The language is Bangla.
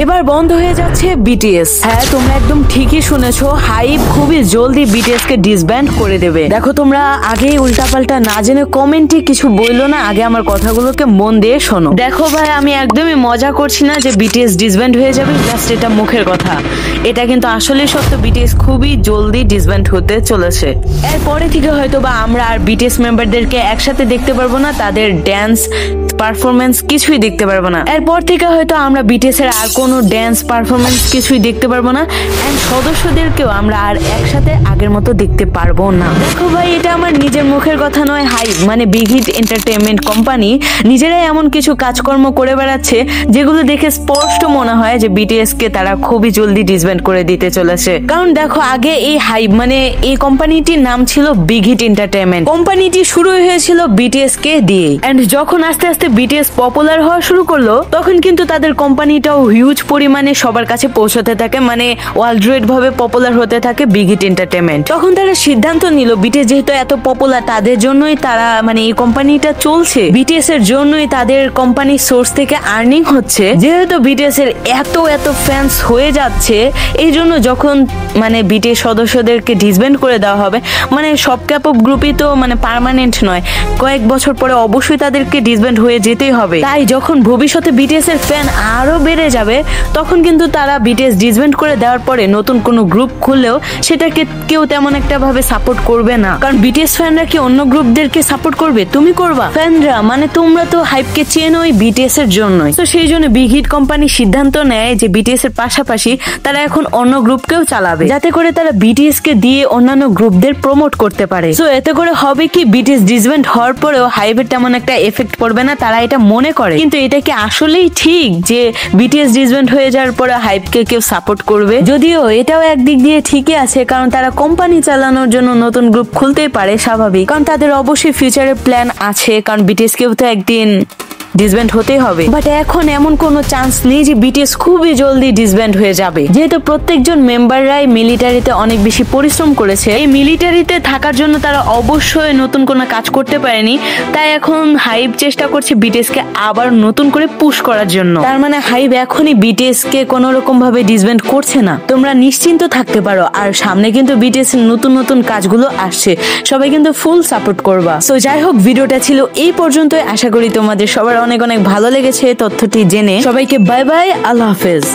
এবার বন্ধ হয়ে যাচ্ছে বিটিএস। হ্যাঁ, তোমরা একদম ঠিকই শুনেছো, হাইপ খুবই জলদি বিটিএস কে ডিসব্যান্ড করে দেবে। দেখো, তোমরা আগেই উল্টাপাল্টা না জেনে কমেন্টে কিছু বললো না, আগে আমার কথাগুলোকে মন দিয়ে শোনো। দেখো ভাই, আমি একদমই মজা করছি না যে বিটিএস ডিসব্যান্ড হয়ে যাবে, জাস্ট এটা মুখের কথা। এটা কিন্তু আসলে সত্য, বিটিএস খুবই জলদি ডিসব্যান্ড হতে চলেছে। এরপরে থেকে হয়তো বা আমরা আর বিটিএস মেম্বারদেরকে একসাথে দেখতে পারবো না, তাদের ড্যান্স পারফরমেন্স কিছুই দেখতে পারবো না। এরপর থেকে হয়তো আমরা বিটিএস এর আর কোনো ড্যান্স পারফরমেন্স কিছুই দেখতে পারবো না, এন্ড সদস্যদেরকেও আমরা আর একসাথে আগের মতো দেখতে পারবো না। দেখো ভাই, এটা আমার নিজের মুখের কথা নয়, হাইপ মানে বিগ হিট এন্টারটেইনমেন্ট কোম্পানি নিজেরাই এমন কিছু কাজকর্ম করে বেড়াচ্ছে যেগুলো দেখে স্পষ্ট মনে হয় যে বিটিএস কে তারা খুবই জলদি ডিসব্যান্ড করে দিতে চলেছে। কারণ দেখো, আগে এই হাইপ মানে এই কোম্পানিটির নাম ছিল বিগ হিট এন্টারটেইনমেন্ট। কোম্পানিটি শুরু হয়েছিল বিটিএস কে দিয়ে, এন্ড যখন আস্তে আস্তে বিটিএস পপুলার হওয়া শুরু করলো, তখন কিন্তু তাদের কোম্পানিটাও হিউজ পরিমাণে সবার কাছে পৌঁছতে থাকে, মানে ওয়ার্ল্ড ওয়াইড ভাবে পপুলার হতে থাকে বিগ হিট এন্টারটেইনমেন্ট। তখন তারা সিদ্ধান্ত নিল, বিটিএস যেহেতু এত পপুলার, তাদের জন্যই তারা মানে এই কোম্পানিটা চলছে, বিটিএস এর জন্যই তাদের কোম্পানির সোর্স থেকে আর্নিং হচ্ছে, যেহেতু বিটিএস এর এত ফ্যান্স হয়ে যাচ্ছে, এই জন্য যখন মানে বিটিএস সদস্যদেরকে ডিসব্যান্ড করে দেওয়া হবে, মানে সব ক্যাপঅপ গ্রুপই তো মানে পার্মানেন্ট নয়, কয়েক বছর পরে অবশ্যই তাদেরকে ডিসব্যান্ড হয়ে যেতেই হবে। তাই যখন ভবিষ্যতে বিটিএস এর ফ্যান আরো বেড়ে যাবে, তখন কিন্তু তারা বিটিএস ডিসব্যান্ড করে দেওয়ার পরে নতুন কোনো গ্রুপ খুললেও সেটাকে কেউ তেমন একটা ভাবে সাপোর্ট করবে না। কারণ বিটিএস ফ্যানরা কি অন্য গ্রুপদেরকে সাপোর্ট করবে? তুমি করবা? ফ্যানরা মানে তোমরা তো হাইপকে চেনো ওই বিটিএস এর জন্যই। তো সেই জন্য বিগ হিট কোম্পানি সিদ্ধান্ত নেয় যে বিটিএস এর পাশাপাশি তারা এখন অন্য গ্রুপকেও চালাবে, যাতে করে তারা বিটিএস কে দিয়ে অন্যান্য গ্রুপদের প্রমোট করতে পারে। তো এতে করে হবে কি, বিটিএস ডিসব্যান্ড হওয়ার পরেও হাইপের তেমন একটা এফেক্ট পড়বে না, তারা এটা মনে করে। কিন্তু এটা কি আসলেই ঠিক যে বিটিএস ডিসব্যান্ড হয়ে যাওয়ার পরে হাইপকে কেউ সাপোর্ট করবে? যদিও এটাও একদিক দিয়ে ঠিকই আছে, কারণ তারা কোম্পানি চালানোর জন্য নতুন গ্রুপ খুলতেই পারে, স্বাভাবিক, কারণ তাদের অবশ্যই ফিউচারের প্ল্যান আছে, কারণ বিটিএস কেও তো একদিন ডিসব্যান্ড হতেই হবে। বাট এখন এমন কোনো চান্স নেই যে বিটিএস খুবই জলদি ডিসব্যান্ড হয়ে যাবে, যেহেতু প্রত্যেকজন মেম্বাররাই মিলিটারিতে অনেক বেশি পরিশ্রম করেছে। এই মিলিটারিতে থাকার জন্য তারা অবশ্যই নতুন কোনো কাজ করতে পারেনি, তাই এখন হাইপ চেষ্টা করছে বিটিএস কে আবার নতুন করে পুশ করার জন্য। তার মানে হাইপ এখনই বিটিএস কে কোনো রকম ভাবে ডিসব্যান্ড করছে না, তোমরা নিশ্চিন্ত থাকতে পারো। আর সামনে কিন্তু বিটিএস এর নতুন কাজগুলো আসছে, সবাই কিন্তু ফুল সাপোর্ট করবা। সো যাই হোক, ভিডিওটা ছিল এই পর্যন্তই। আশা করি তোমাদের সবার অনেক ভালো লেগেছে তথ্যটি জেনে। সবাইকে বাই বাই, আল্লাহ হাফেজ।